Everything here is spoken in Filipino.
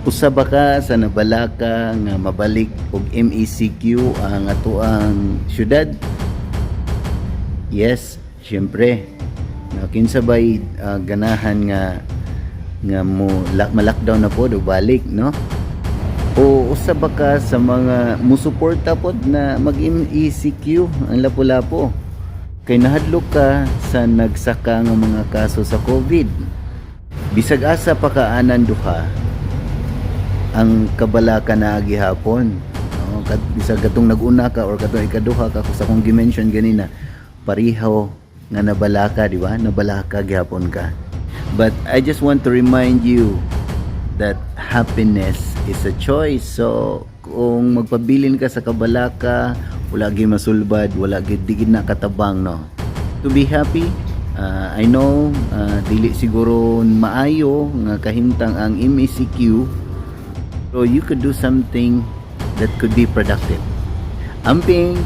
Usa ba ka sa nabalaka nga mabalik og MECQ ang atoang syudad? Yes, syempre. Kinsabay ganahan nga ma-lockdown na pod o balik, no? O usa ba ka sa mga musuporta pod na mag-MECQ ang lapu-lapo? Kay nahadlok ka sa nagsaka nga mga kaso sa COVID. Bisag asa pa kaanan duha ang kabalaka na gihapon, no? Bisag katong nag-una ka or katong ikaduha ka sa kong dimension ganina, parihaw nga nabalaka, di ba? Nabalaka gihapon ka. But I just want to remind you that happiness is a choice. So kung magpabilin ka sa kabalaka, wala gyud masulbad, wala gyud digid na katabang, no? To be happy, I know dili siguro maayo nga kahimtang ang MECQ, so you could do something that could be productive. Amping